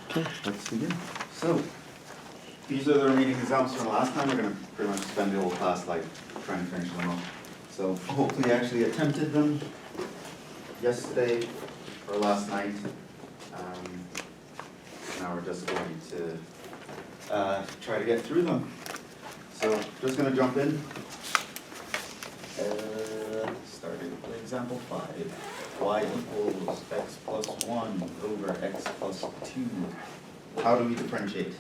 Okay, let's begin. So, these are the remaining exams from last time. We're going to pretty much spend the whole class like trying to finish them up. So hopefully you actually attempted them yesterday or last night. Now we're just going to try to get through them. So just going to jump in. Starting with example 5. Y equals x plus 1 over x plus 2. How do we differentiate?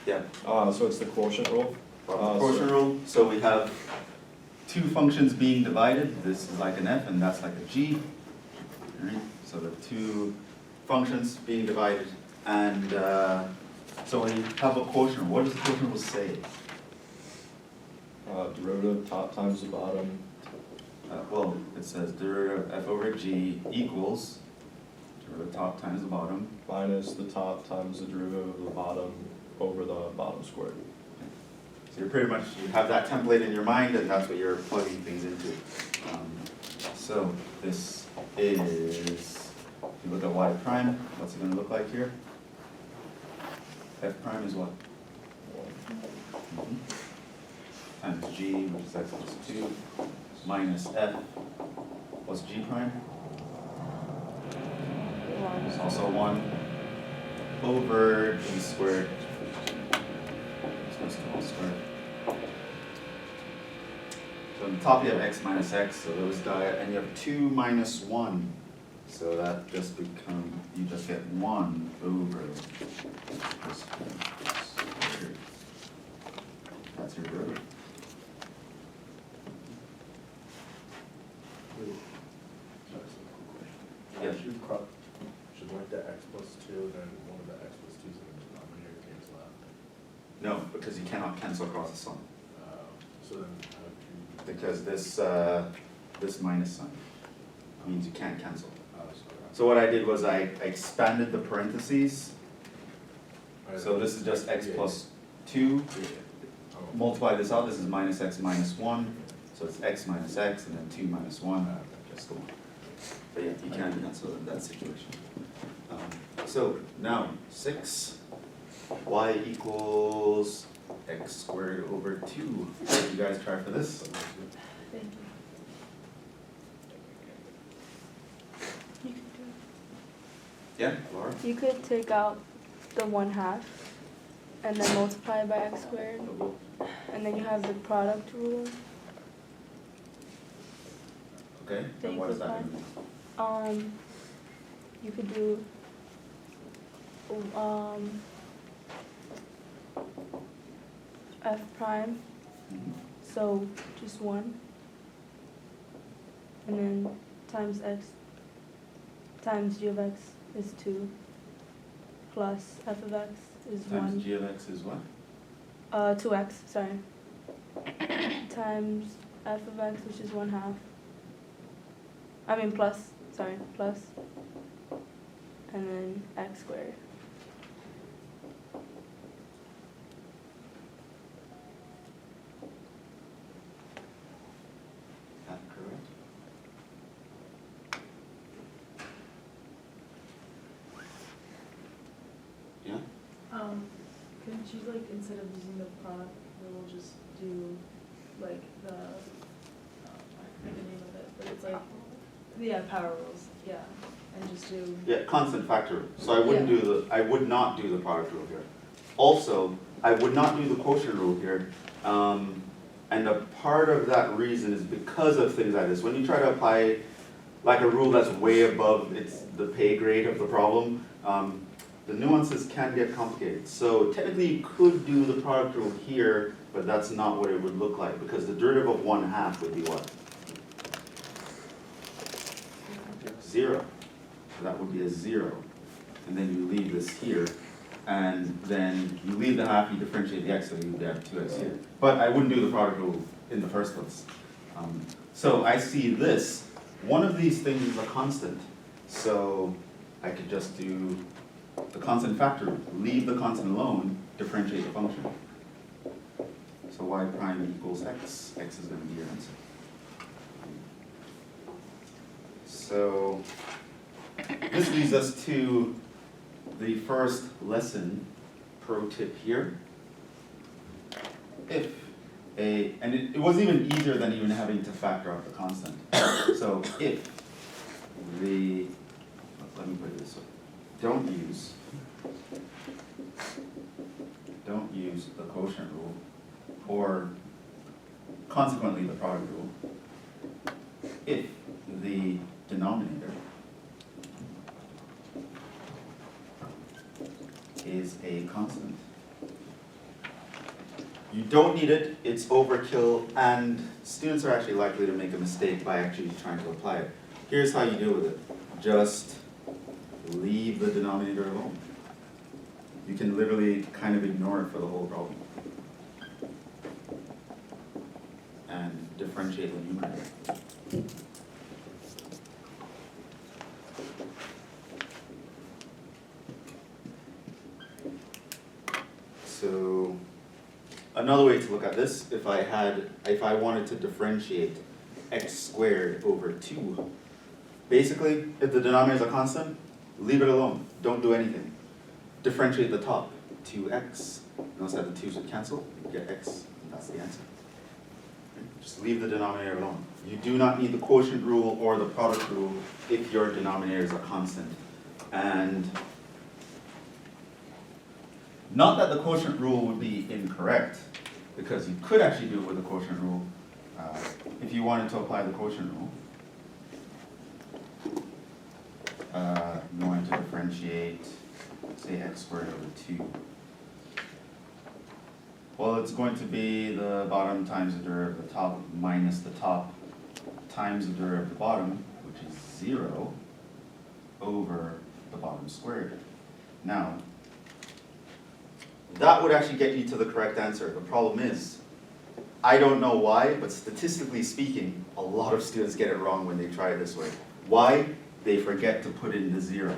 Yeah. So it's the quotient rule. Quotient rule. So we have two functions being divided. This is like an f and that's like a g. Right? So the two functions being divided. And so when you have a quotient rule, what does the quotient rule say? Derivative top times the bottom. Well, it says derivative f over g equals derivative top times the bottom. Minus the top times the derivative of the bottom over the bottom squared. So you're pretty much, you have that template in your mind and that's what you're plugging things into. So this is, if you look at y prime, what's it going to look like here? F prime is what? Times g, which is x plus 2, minus f. What's g prime? It's also 1 over g squared. So it's all squared. So on the top you have x minus x, so those die, and you have 2 minus 1. So that just becomes, you just get 1 over this squared. That's your derivative. Yeah. Should write the x plus 2, then one of the x plus 2's in the denominator cancel out. No, because you cannot cancel across the sum. So then how do you... Because this this minus sign means you can't cancel. sorry. So what I did was I expanded the parentheses. So this is just x plus 2. Multiply this out, this is minus x minus 1. So it's x minus x and then 2 minus 1. Just go on. But yeah, you can cancel in that situation. So now 6, y equals x squared over 2. What did you guys try for this? Thank you. You could do Yeah, Laura? it. You could take out the 1/2 and then multiply by x squared, and then you have the product rule. Okay, That and you what does could that find. mean? You could do f prime, Mhm. so just 1, and then times x times g of x is 2, plus f of x is Times 1. g of x is what? 2x, sorry. Times f of x, which is 1/2. I mean plus, sorry, plus. And then x squared. That correct? Yeah? Couldn't you, like, instead of using the product rule, just do, like, the, I forget the name of it, but it's like, yeah, power rules, yeah, and just do, Yeah, constant factor. So I wouldn't do the, I would not do the product rule here. Also, I would not do the quotient rule here. And a part of that reason is because of things like this. When you try to apply like a rule that's way above the pay grade of the problem, the nuances can get complicated. So technically you could do the product rule here, but that's not what it would look like because the derivative of 1/2 would be what? 0. So that would be a 0. And then you leave this here. And then you leave the half, you differentiate the x, so you get 2x here. But I wouldn't do the product rule in the first place. So I see this. One of these things is a constant. So I could just do the constant factor, leave the constant alone, differentiate the function. So y prime equals x. X is going to be your answer. So this leads us to the first lesson pro tip here. If and it was even easier than even having to factor out the constant. So if let me put it this way, don't use the quotient rule, or consequently the product rule, if the denominator is a constant. You don't need it, it's overkill, and students are actually likely to make a mistake by actually trying to apply it. Here's how you deal with it. Just leave the denominator alone. You can literally kind of ignore it for the whole problem. And differentiate the numerator. So another way to look at this, if I wanted to differentiate x squared over 2, basically, if the denominator is a constant, leave it alone. Don't do anything. Differentiate the top, 2x. Notice that the 2's would cancel, you get x, and that's the answer. Just leave the denominator alone. You do not need the quotient rule or the product rule if your denominator is a constant. And not that the quotient rule would be incorrect, because you could actually do it with the quotient rule. If you wanted to apply the quotient rule, you wanted to differentiate, say, x squared over 2. Well, it's going to be the bottom times the derivative of the top minus the top times the derivative of the bottom, which is 0, over the bottom squared. Now, that would actually get you to the correct answer. The problem is, I don't know why, but statistically speaking, a lot of students get it wrong when they try it this way. Why? They forget to put in the 0.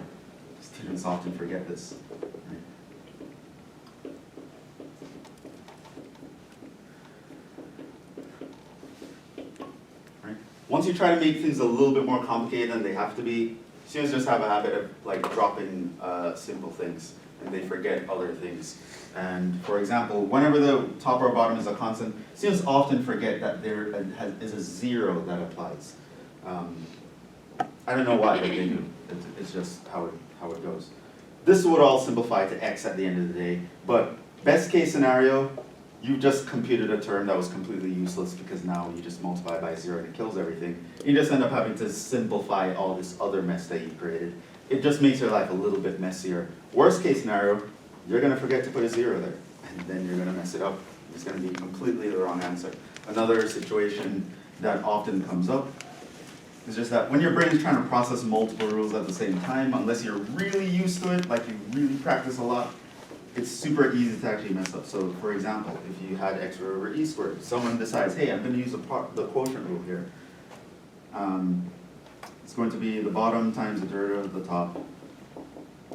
Students often forget this. Right? Once you try to make things a little bit more complicated than they have to be, students just have a habit of like dropping simple things, and they forget other things. And for example, whenever the top or bottom is a constant, students often forget that there is a 0 that applies. I don't know why, but they do. It's just how it goes. This would all simplify to x at the end of the day, but best case scenario, you just computed a term that was completely useless because now you just multiply by 0 and it kills everything. You just end up having to simplify all this other mess that you created. It just makes your life a little bit messier. Worst case scenario, you're going to forget to put a 0 there, and then you're going to mess it up. It's going to be completely the wrong answer. Another situation that often comes up is just that when your brain is trying to process multiple rules at the same time, unless you're really used to it, like you really practice a lot, it's super easy to actually mess up. So for example, if you had x over e squared, someone decides, hey, I'm going to use the quotient rule here. It's going to be the bottom times the derivative of the top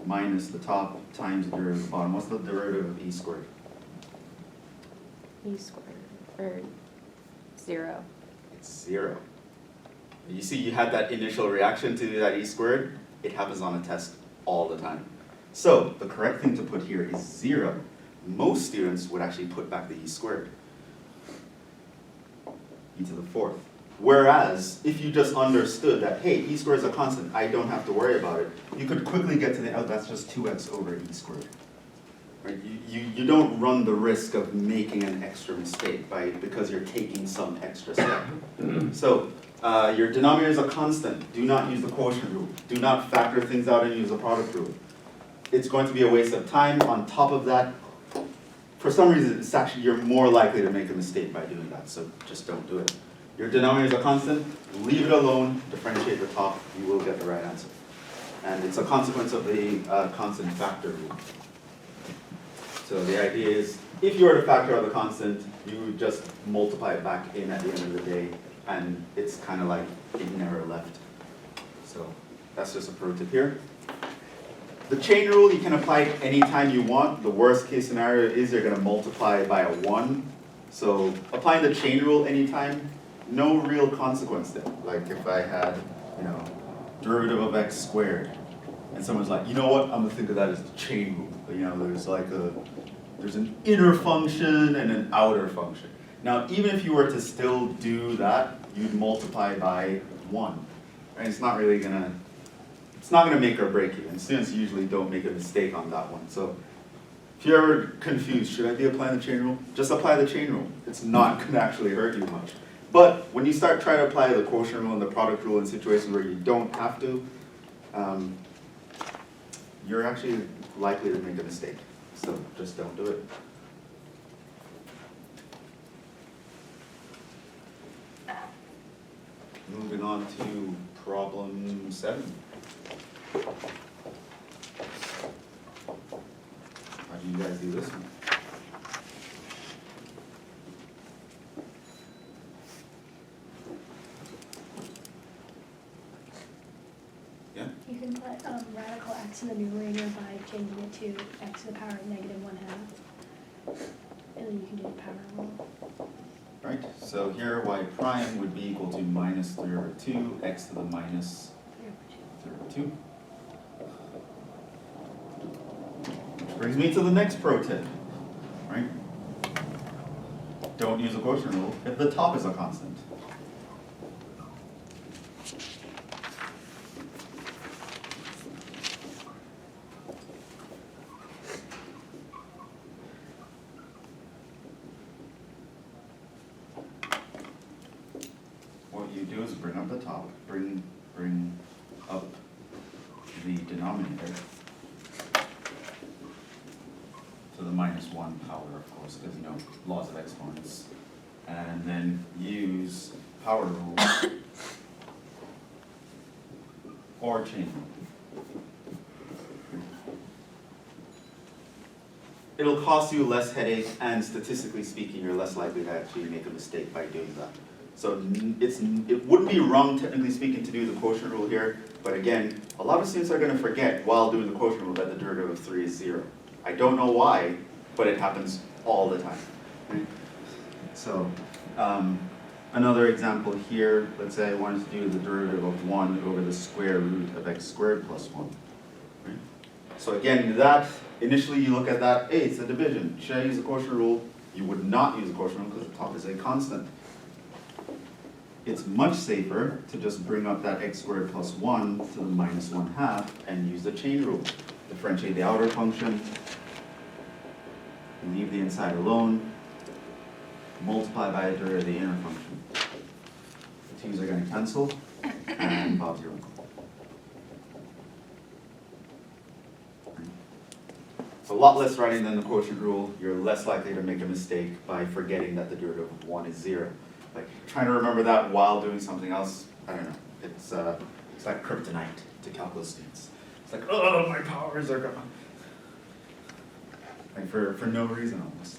minus the top times the derivative of the bottom. What's the derivative of e squared? E squared, or 0. It's 0. You see, you had that initial reaction to that e squared. It happens on a test all the time. So the correct thing to put here is 0. Most students would actually put back the e squared, e to the 4th. Whereas, if you just understood that, hey, e squared is a constant, I don't have to worry about it, you could quickly get to the, oh, that's just 2x over e squared. Right? You don't run the risk of making an extra mistake because you're taking some extra step. So, your denominator is a constant. Do not use the quotient rule. Do not factor things out and use the product rule. It's going to be a waste of time. On top of that, for some reason, it's actually, you're more likely to make a mistake by doing that, so just don't do it. Your denominator is a constant, leave it alone, differentiate the top, you will get the right answer. And it's a consequence of the constant factor rule. So the idea is, if you were to factor out the constant, you would just multiply it back in at the end of the day, and it's kind of like it never left. So that's just a pro tip here. The chain rule, you can apply it anytime you want. The worst case scenario is you're going to multiply by a 1. So applying the chain rule anytime, no real consequence there. Like if I had, derivative of x squared, and And someone's like, you know what, I'm gonna think of that as a chain rule. You know, there's an inner function and an outer function. Now, even if you were to still do that, you'd multiply by 1. And it's not gonna make or break you. And students usually don't make a mistake on that one. So if you're ever confused, should I be applying the chain rule? Just apply the chain rule. It's not gonna actually hurt you much. But when you start trying to apply the quotient rule and the product rule in situations where you don't have to, you're actually likely to make a mistake. So just don't do it. Moving on to problem 7. How do you guys do this one? Yeah? You can put radical x in the numerator by changing it to x to the power of -1/2. And then you can do the power rule. Right, so here y prime would be equal to -3/2, x to the minus 3/2. Which brings me to the next pro tip, right? Don't use a quotient rule if the top is a constant. What you do is bring up the top, bring up the denominator to the -1 power, of course, because you know laws of exponents, and then use power rule or chain rule. It'll cost you less headache, and statistically speaking, you're less likely to actually make a mistake by doing that. So it wouldn't be wrong, technically speaking, to do the quotient rule here, but again, a lot of students are going to forget while doing the quotient rule that the derivative of 3 is 0. I don't know why, but it happens all the time. Right? So another example here, let's say I wanted to do the derivative of 1 over the square root of x squared plus 1. Right? So again, that initially you look at that, hey, it's a division. Should I use the quotient rule? You would not use the quotient rule because the top is a constant. It's much safer to just bring up that x squared plus 1 to the -1/2 and use the chain rule. Differentiate the outer function, leave the inside alone, multiply by the derivative of the inner function. The twos are going to cancel, and Bob's your uncle. It's a lot less writing than the quotient rule. You're less likely to make a mistake by forgetting that the derivative of 1 is 0. Like trying to remember that while doing something else, I don't know. It's like kryptonite to calculus students. It's like, oh, my powers are gone. Like for no reason almost.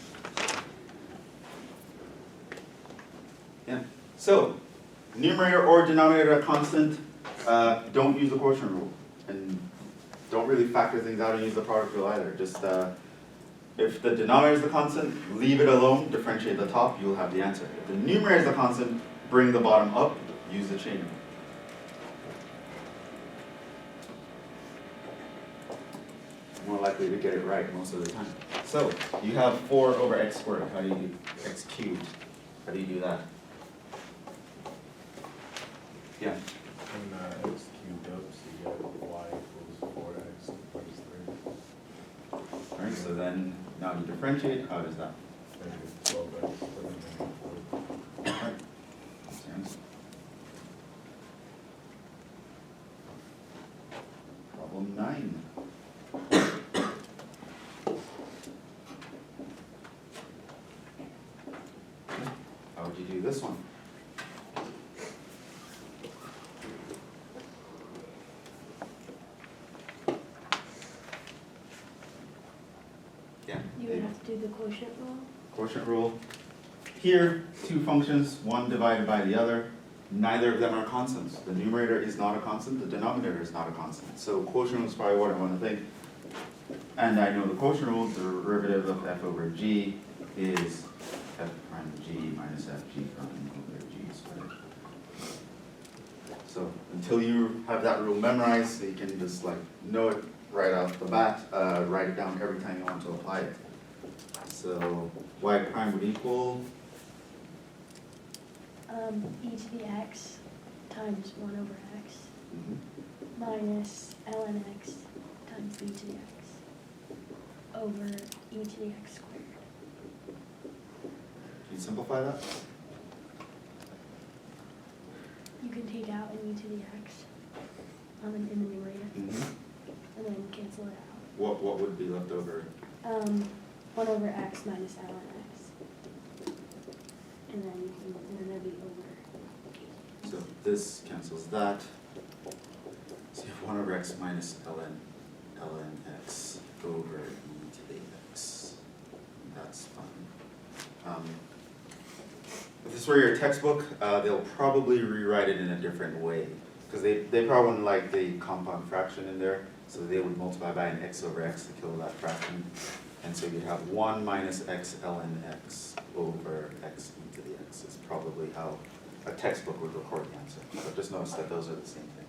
Yeah. So, numerator or denominator are constant. Don't use the quotient rule, and don't really factor things out and use the product rule either. Just if the denominator is the constant, leave it alone, differentiate the top, you'll have the answer. If the numerator is the constant, bring the bottom up, use the chain rule. More likely to get it right most of the time. So, you have 4 over x squared. How do you do x cubed? How do you do that? Yeah. And x cubed up, so you get y equals 4x minus 3. Alright, so then now you differentiate. How does that? Negative 12x, Alright. That's your answer. Problem 9. How would you do this one? Yeah. You would have to do the quotient rule. Quotient rule. Here, 2 functions, one divided by the other. Neither of them are constants. The numerator is not a constant, the denominator is not a constant. So quotient rule is probably what I want to think. And I know the quotient rule, the derivative of f over g is f prime g minus f g prime over g squared. So until you have that rule memorized, so you can just like know it right off the bat, write it down every time you want to apply it. So y prime would equal, e to the x times 1 over x mhm, minus ln x times e to the x over e to the x squared. can you simplify that? You can take out an e to the x in the numerator Mhm. and then cancel it out. What would be left over? 1 over x minus ln x. And then it'll be over. So this cancels that. So you have 1 over x minus ln x over e to the x. That's fine. If this were your textbook, they'll probably rewrite it in a different way. Because they probably wouldn't like the compound fraction in there, so they would multiply by an x over x to kill that fraction. And so you'd have 1 minus x ln x over x e to the x is probably how a textbook would record the answer. So just notice that those are the same thing.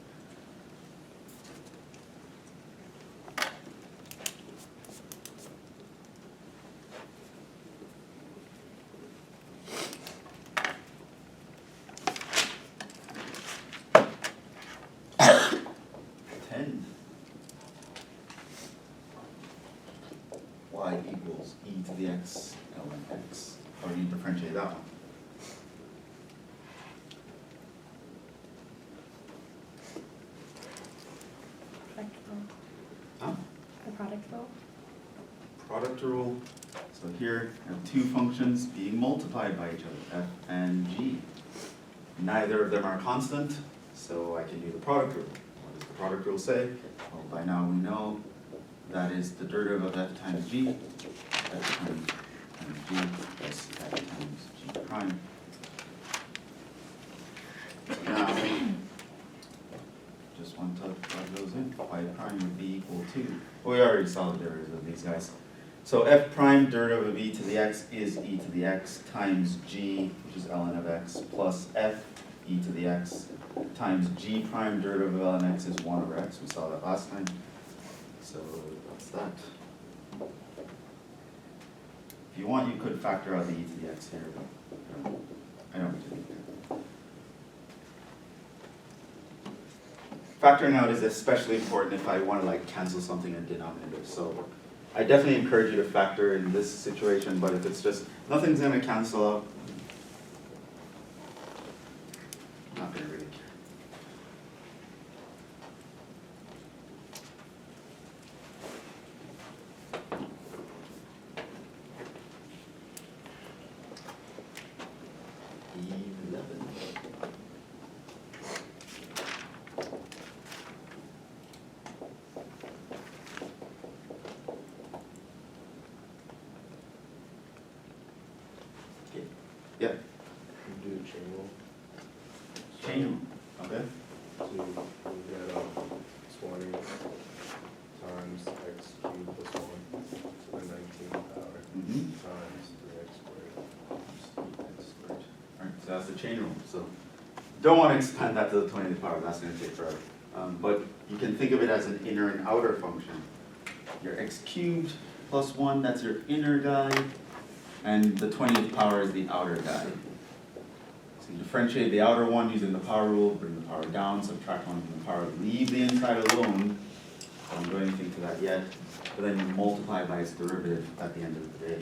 Y equals e to the x ln x. Or you differentiate that one. Product rule. Huh? The product rule. Product rule. So here I have two functions being multiplied by each other, f and g. Neither of them are constant, so I can do the product rule. What does the product rule say? Well, by now we know that is the derivative of f times g, f times g plus f times g prime. So now, just want to plug those in. Y prime would be equal to, well, we already saw the derivative of these guys. So f prime derivative of e to the x is e to the x times g, which is ln of x, plus f e to the x times g prime derivative of ln x is 1 over x. We saw that last time. So that's that. If you want, you could factor out the e to the x here, but I don't need to. Factoring out is especially important if I want to like cancel something in denominator. So I definitely encourage you to factor in this situation, but if it's just nothing's going to cancel out, I'm not going to really care. Yeah, You do a chain rule. chain rule, okay? So you get 20 times x cubed plus 1 to the 19th power Mm-hmm. times 3x squared. Alright, so that's the chain rule. So don't want to expand that to the 20th power, that's going to take forever. But you can think of it as an inner and outer function. Your x cubed plus 1, that's your inner guy, and the 20th power is the outer guy. So you differentiate the outer one using the power rule, bring the power down, subtract 1 from the power, leave the inside alone. I don't do anything to that yet, but then you multiply by its derivative at the end of the day.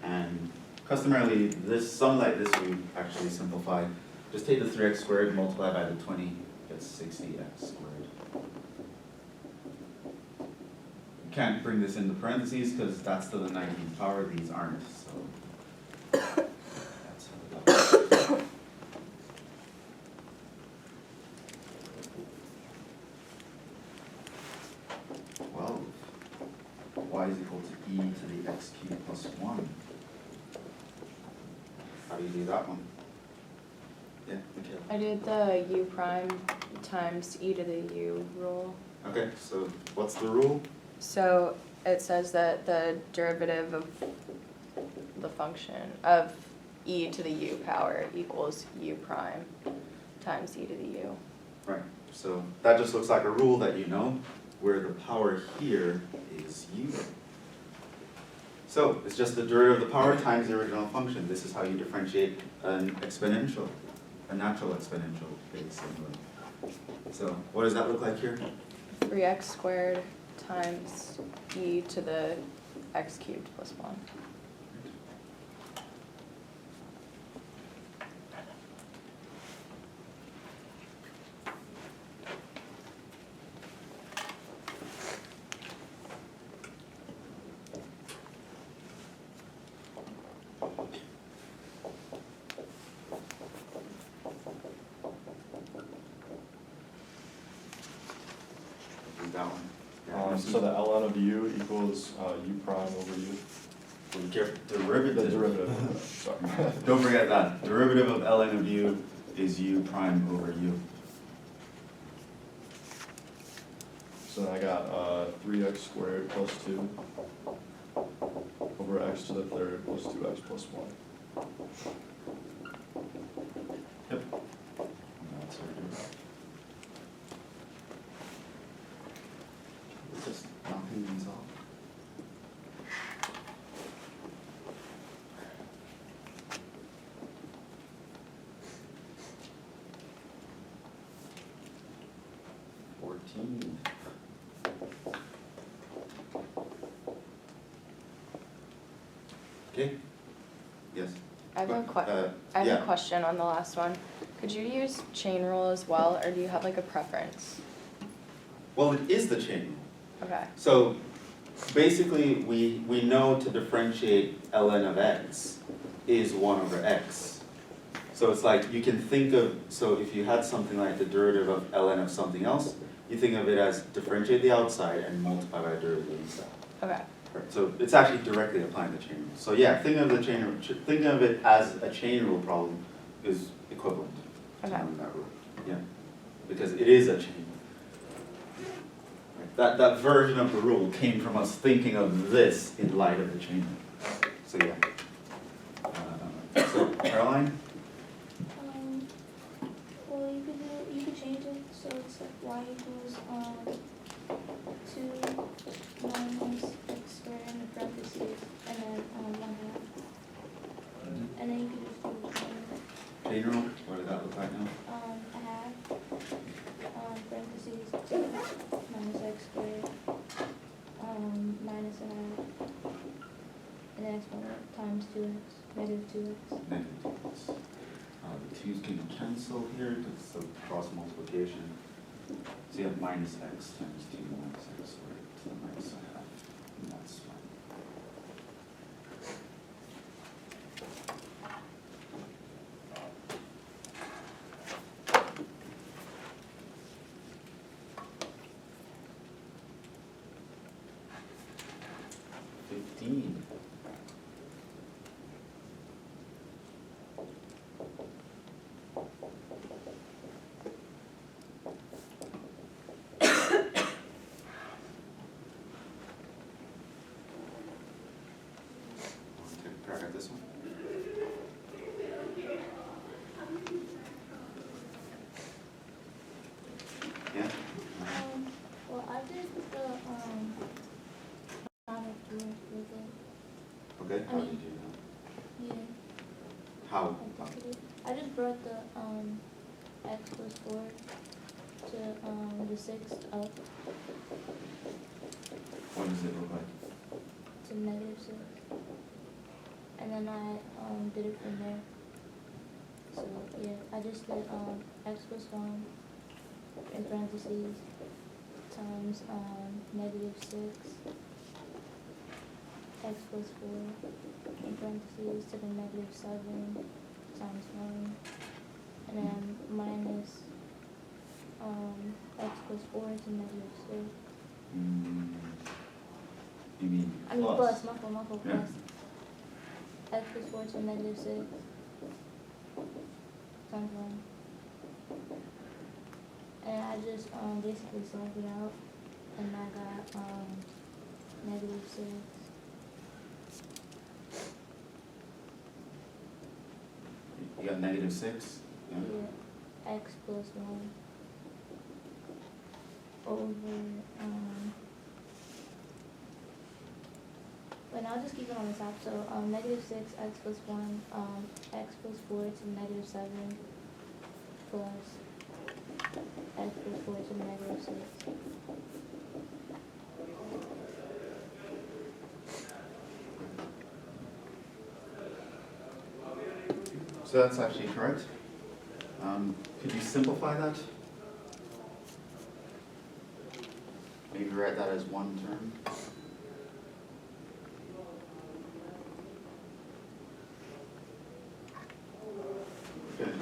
And customarily, something like this we actually simplify. Just take the 3x squared, multiply by the 20, gets 60x squared. You can't bring this into parentheses because that's to the 19th power, these aren't, so that's how that works. 12. Y is equal to e to the x cubed plus 1. How do you do that one? Yeah, Michaela. I did the u prime times e to the u rule. Okay, so what's the rule? So it says that the derivative of the function of e to the u power equals u prime times e to the u. Right, so that just looks like a rule that you know, where the power here is u. So it's just the derivative of the power times the original function. This is how you differentiate an exponential, a natural exponential base anyway. So what does that look like here? 3x squared times e to the x cubed plus 1. That one. So the ln of u equals u prime over u. Be careful, derivative. The derivative, sorry. Don't forget that. Derivative of ln of u is u prime over u. So then I got 3x squared plus 2 over x to the third plus 2x plus 1. Yep. That's what it is. It's just knocking these off. Okay? Yes? I have Yeah. a question on the last one. Could you use chain rule as well, or do you have like a preference? Well, it is the chain rule. Okay. So basically, we know to differentiate ln of x is 1 over x. So it's like you can think of, so if you had something like the derivative of ln of something else, you think of it as differentiate the outside and multiply by the derivative of the inside. Okay. Right, so it's actually directly applying the chain rule. So yeah, think of the chain rule, think of it as a chain rule problem is equivalent to Okay. knowing that rule. Yeah, because it is a chain rule. Right, that version of the rule came from us thinking of this in light of the chain rule. So yeah. So Caroline? Well, you could change it so it's like y equals 2 minus x squared in the parentheses and then 1/2. And then you could just do Chain rule, what does that look like now? a half parentheses 2 minus x squared minus a half and then exponent times 2x, negative 2x. Negative 2x. The 2's can cancel here, that's the cross multiplication. So you have minus x times 2 minus x squared to the minus a half, and that's fine. Take this one. Yeah? Well, I did the product rule with it. Okay, how do you do that? Yeah. How? I just brought the x plus 4 to the sixth up What does it look like? to negative 6. And then I did it from there. So yeah, I just did x plus 1 in parentheses times negative 6 x plus 4 in parentheses to the negative 7 times 1 and then minus x plus 4 to negative 6. You mean I mean plus? plus, my fault, Yeah. plus x plus 4 to negative 6 times 1. And I just basically solved it out and I got negative 6. You got negative 6? Yeah. Yeah. x plus 1 over, wait, I'll just keep it on the top, so, negative 6 x plus 1, x plus 4 to negative 7 plus x plus 4 to negative 6. So that's actually correct. Could you simplify that? Maybe write that as one term. Good.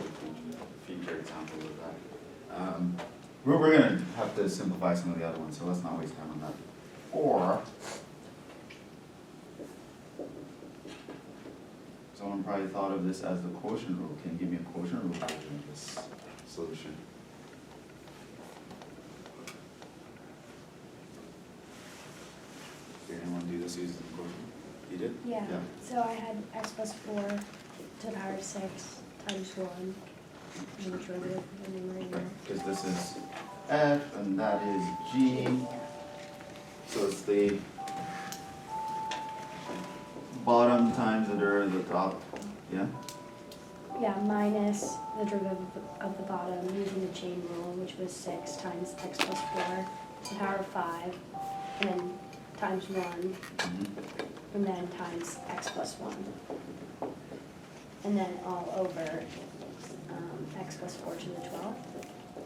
Future example of that. We're gonna have to simplify some of the other ones, so let's not waste time on that. Or someone probably thought of this as the quotient rule. Can you give me a quotient rule version of this solution? Did anyone do this using the quotient? You did? Yeah, Yeah. so I had x plus 4 to the power of 6 times 1, and the derivative of the numerator. Because this is F and that is G. So it's the bottom times the derivative of the top. Yeah? Yeah, minus the derivative of the bottom using the chain rule, which was 6 times x plus 4 to the power of 5, and then times 1, Mm-hmm. and then times x plus 1. And then all over x plus 4 to the 12th.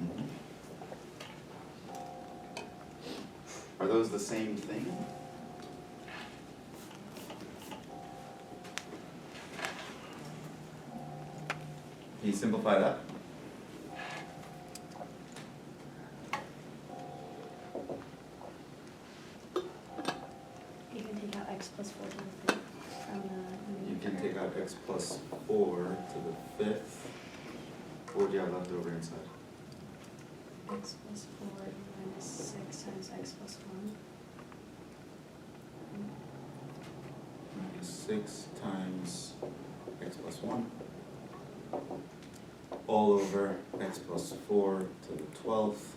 Mm-hmm. Are those the same thing? Can you simplify that? You can take out x plus 4 to the 5th from the You can take out x plus 4 to the 5th. What would you have left over inside? x plus 4 minus 6 times x plus 1. Minus 6 times x plus 1. All over x plus 4 to the 12th.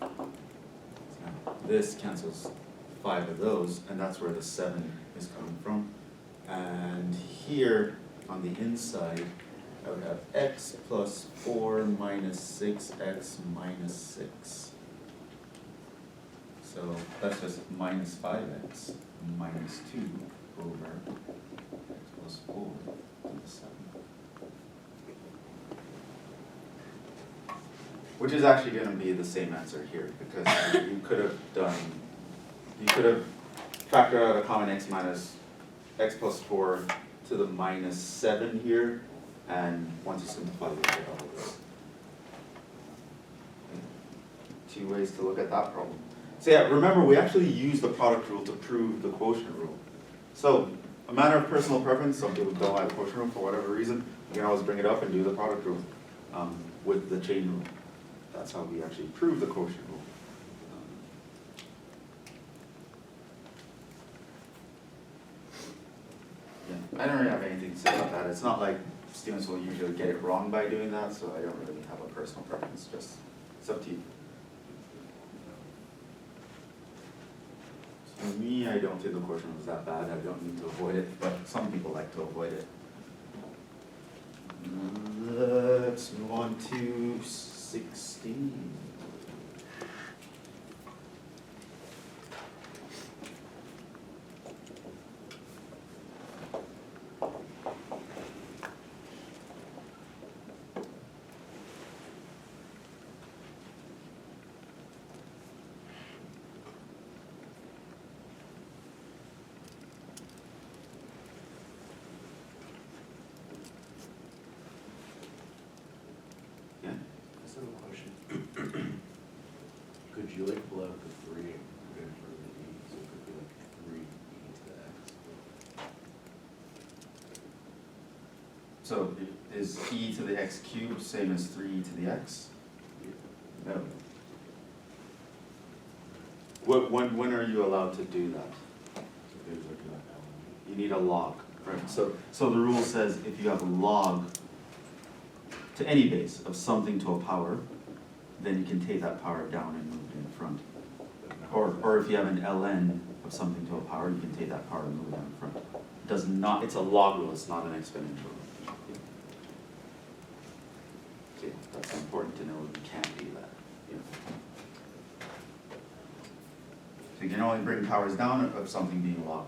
Now, this cancels 5 of those, and that's where the 7 is coming from. And here, on the inside, I would have x plus 4 minus 6x minus 6. So that's just minus 5x minus 2 over x plus 4 to the 7. Which is actually going to be the same answer here, because you could have factored out a common x minus x plus 4 to the minus 7 here, and once you simplify, you'll get all of this. Two ways to look at that problem. So yeah, remember we actually use the product rule to prove the quotient rule. So a matter of personal preference, some people don't like the quotient rule for whatever reason, you can always bring it up and do the product rule with the chain rule. That's how we actually prove the quotient rule. Yeah, I don't really have anything to say about that. It's not like students will usually get it wrong by doing that, so I don't really have a personal preference, just it's up to you. For me, I don't think the quotient was that bad. I don't need to avoid it, but some people like to avoid it. Let's move on to 16. Yeah? I just have a question. Could you like pull out the 3 and put it in front of the e, so it could be like 3e to the x? So is e to the x cubed same as 3e to the x? No. When are you allowed to do that? So there's like an element. You need a log, right? So the rule says if you have a log to any base of something to a power, then you can take that power down and move it in front. Or if you have an ln of something to a power, you can take that power and move it down in front. It does not, it's a log rule, it's not an exponential rule. So yeah, that's important to know, you can't do that. Yeah. So you can only bring powers down of something being log.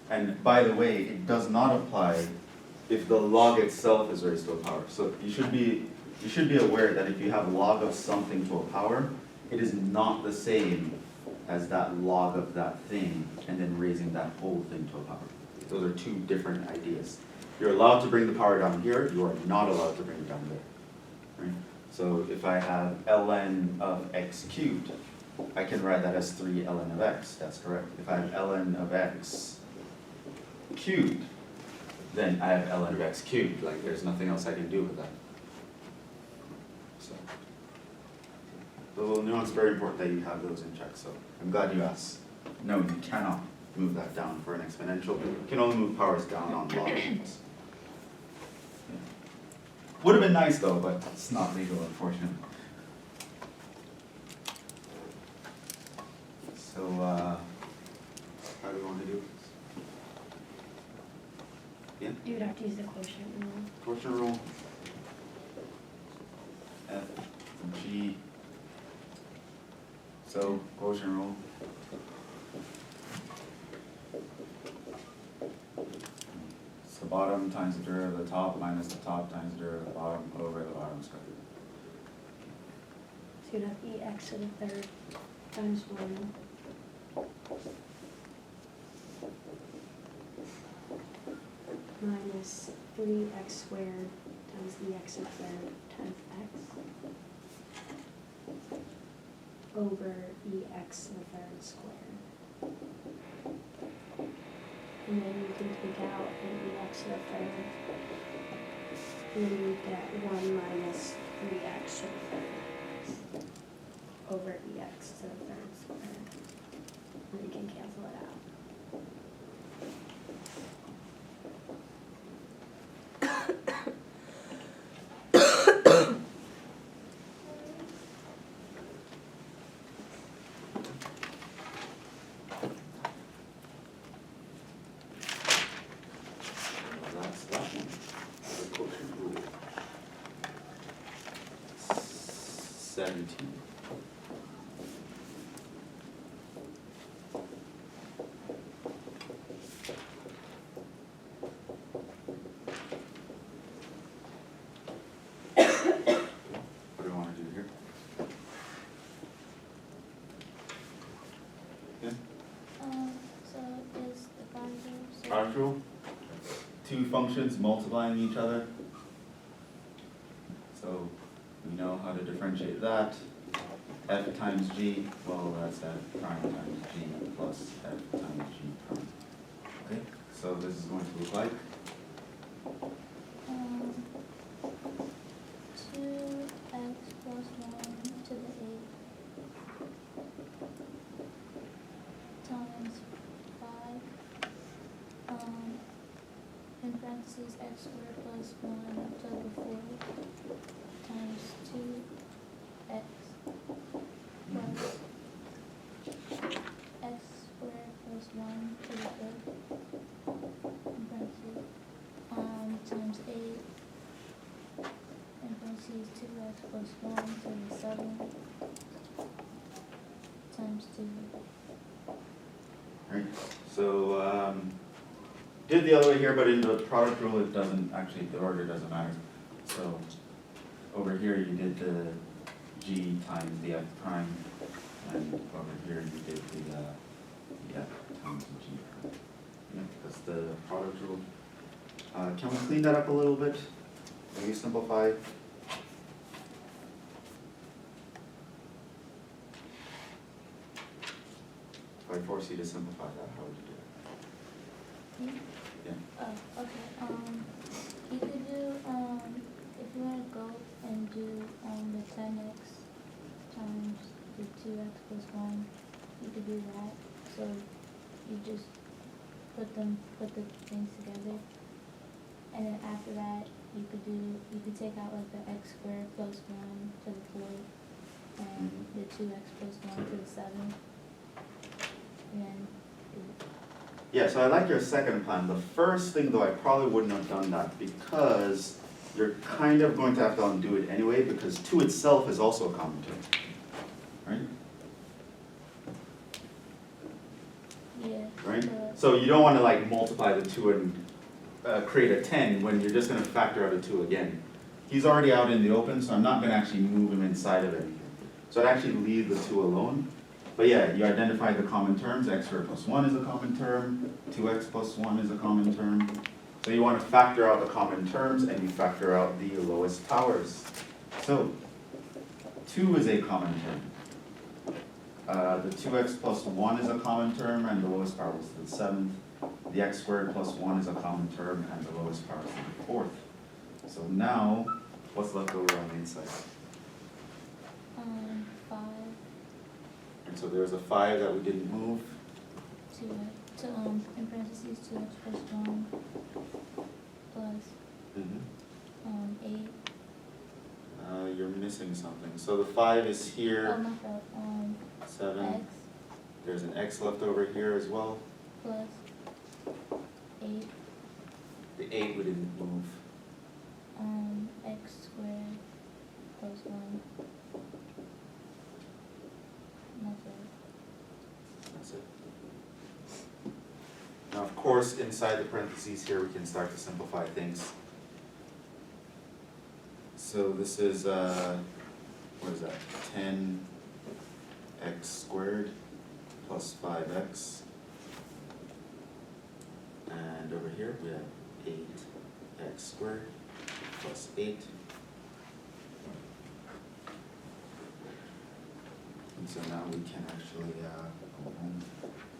And by the way, it does not apply if the log itself is raised to a power. So you should be aware that if you have log of something to a power, it is not the same as that log of that thing and then raising that whole thing to a power. Those are two different ideas. You're allowed to bring the power down here, you are not allowed to bring it down there. Right? So if I have ln of x cubed, I can write that as 3 ln of x, that's correct. If I have ln of x cubed, then I have ln of x cubed, like there's nothing else I can do with that. So, the little nuance, very important that you have those in check, so I'm glad you asked. No, you cannot move that down for an exponential, you can only move powers down on logarithms. Yeah. Would have been nice though, but it's not legal, unfortunately. So, how do we want to do this? Yeah? You would have to use the quotient rule. Quotient rule. F, G. So, quotient rule. It's the bottom times the derivative of the top minus the top times the derivative of the bottom over the bottom squared. So you'd have ex to the third times 1. Minus 3x squared times ex to the third times x over ex to the third squared. And then you can take out an ex to the third. And then you get 1 minus 3x to the third over ex to the third squared. And you can cancel it out. That's that one. The quotient rule. 17. What do you want to do here? Yeah? So is the boundary, Product rule? Two functions multiplying each other. So we know how to differentiate that. F times g, well, that's f prime times g plus f times g prime. Okay, so this is going to look like 2x plus 1 to the 8 times 5, in parentheses x squared plus 1 to the 4 times 2x plus x squared plus 1 to the 5th, in parentheses, times 8, in parentheses 2x plus 1 to the 7th, times 2. Right, so did the other way here, but in the product rule it doesn't, actually the order doesn't matter. So over here you did the g times the f prime, and over here you did the f times the g prime. Yeah, that's the product rule. Can we clean that up a little bit? Can we simplify? If I force you to simplify that, how would you do it? Yeah. Oh, okay, you could do, if you wanna go and do, the 10x times the 2x plus 1, you could do that. So you just put the things together, and then after that, you could take out like the x squared plus 1 to the 4th, and the 2x plus 1 to the 7th, and then Yeah, so I like your second plan. The first thing though, I probably wouldn't have done that because you're kind of going to have to undo it anyway because 2 itself is also a common term, right? yeah. Right? But So you don't want to like multiply the 2 and create a 10 when you're just going to factor out a 2 again. He's already out in the open, so I'm not going to actually move him inside of anything. So I'd actually leave the 2 alone. But yeah, you identify the common terms. X squared plus 1 is a common term. 2x plus 1 is a common term. So you want to factor out the common terms and you factor out the lowest powers. So 2 is a common term. The 2x plus 1 is a common term and the lowest power is the 7th. The x squared plus 1 is a common term and the lowest power is the 4th. So now, what's left over on the inside? 5 And so there's a 5 that we didn't move. 2x to in parentheses 2x plus 1 plus 8. You're missing something. So the 5 is Oh here, my fault. 7. X There's an x left over here as well. plus 8 The 8 we didn't move. x squared plus 1. That's it. That's it. Now, of course, inside the parentheses here, we can start to simplify things. So this is, what is that? 10x squared plus 5x. And over here, we have 8x squared plus 8. And so now we can actually,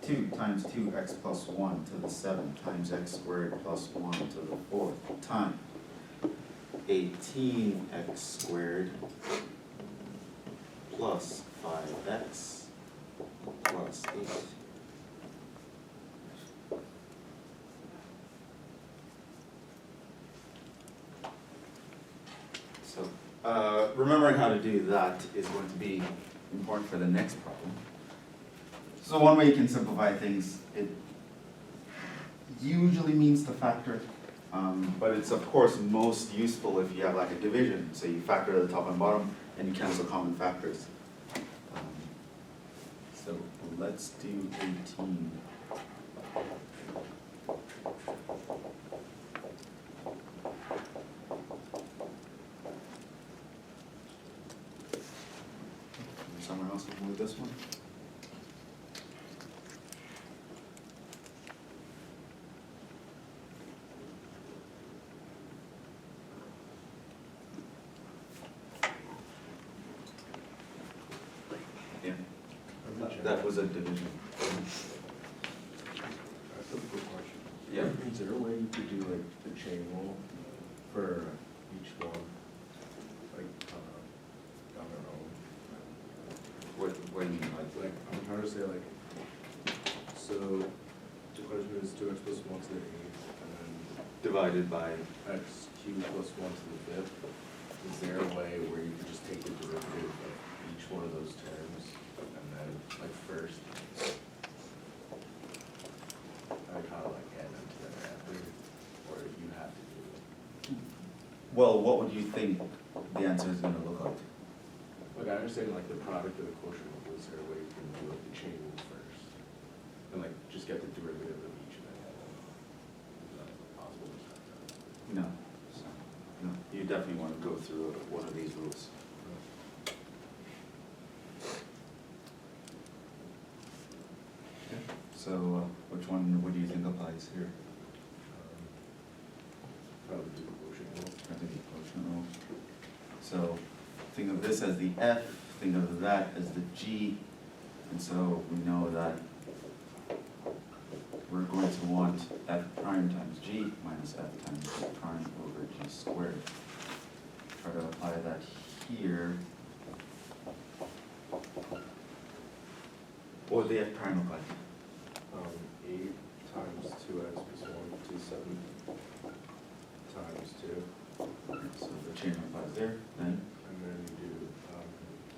2 times 2x plus 1 to the 7th times x squared plus 1 to the 4th times 18x squared plus 5x plus 8. So, remembering how to do that is going to be important for the next problem. So one way you can simplify things, it usually means to factor, but it's of course most useful if you have like a division. So you factor the top and bottom and you cancel common factors. So let's do 18. Someone else can move this one? Yeah, that was a division. That's a good question. Yeah. Is there a way you could do like the chain rule for each one? Like, on their own? What do you mean, Like, I'm trying to say like, so the question is 2x plus 1 to the 8th, and divided by, then x cubed plus 1 to the 5th. Is there a way where you could just take the derivative of each one of those terms, and then, like, first, I kind of like add them together after, or you have to do it? well, what would you think the answer is gonna look like? Like, I understand like the product of the quotient rule, is there a way you can do like the chain rule first? And like, just get the derivative of each of them? Is that possible? No. So, no, you definitely want to go through one of these rules. Okay. So, which one would you think applies here? Probably do the quotient rule. I think the quotient rule. So, think of this as the F, think of that as the G, and so we know that we're going to want F prime times G minus F times G prime over G squared. Try to apply that here. What would the F prime look like? 8 times 2x plus 1 to 7 times 2. So the chain applies there, then And then you do,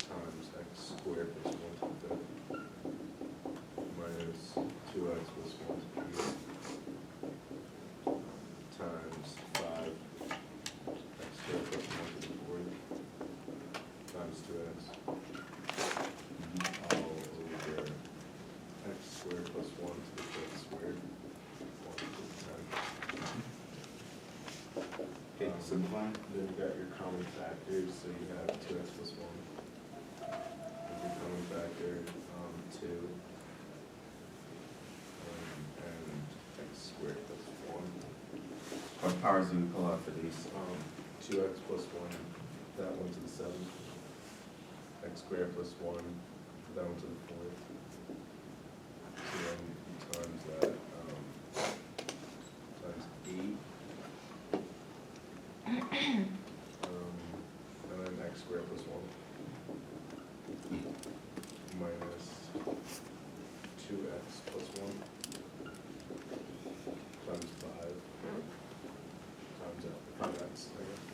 times x squared plus one to the fifth, minus two x plus one to the eighth, times five, x squared plus one to the fourth, times two x, all over x squared plus one to the fifth squared, one to the tenth. okay, simplify. Then you got your common factors, so you have two x plus one. With your common factor, two. And x squared plus one. What powers do we pull out for these? Two x plus one, that one to the seventh. X squared plus one, that one to the fourth. So then you times that, times eight. And then x squared plus one. Minus two x plus one. Times five. Times five x, I guess.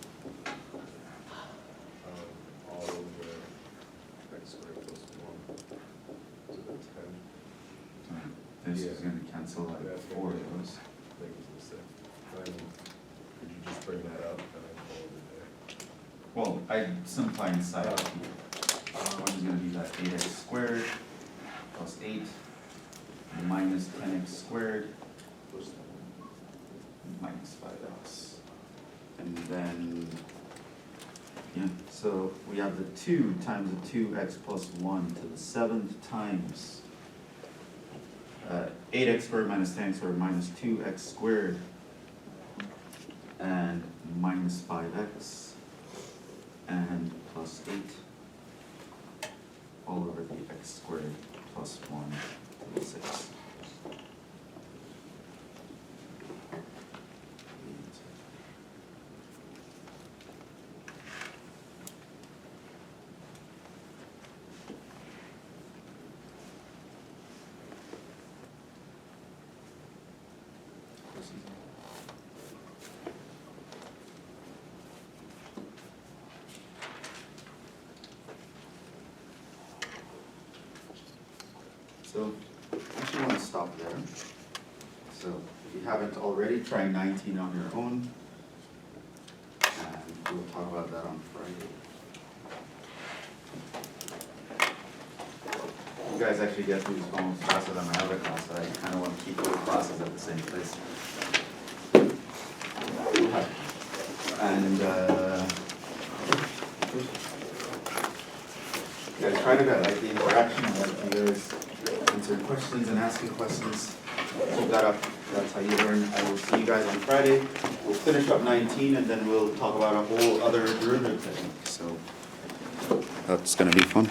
All over x squared plus one to the 10. This Yeah. is gonna cancel like That's gonna four be- of those. Make it to the 6. Then, could you just bring that up and then call it a day? Well, I simplify inside of here. One is gonna be that 8x squared plus 8 minus 10x squared minus 5x. And then, yeah, so we have the 2 times the 2x plus 1 to the 7th times 8x squared minus 10x squared minus 2x squared and minus 5x and plus 8 all over the x squared plus 1 to the 6. So, actually want to stop there. So, if you haven't already, try 19 on your own. And we'll talk about that on Friday. You guys actually get through these almost faster than my other class, but I kind of want to keep both classes at the same place. And, you guys try to get like the interaction, like you guys answer questions and asking questions. Keep that up. That's how you learn. I will see you guys on Friday. We'll finish up 19 and then we'll talk about a whole other derivative technique. So that's gonna be fun.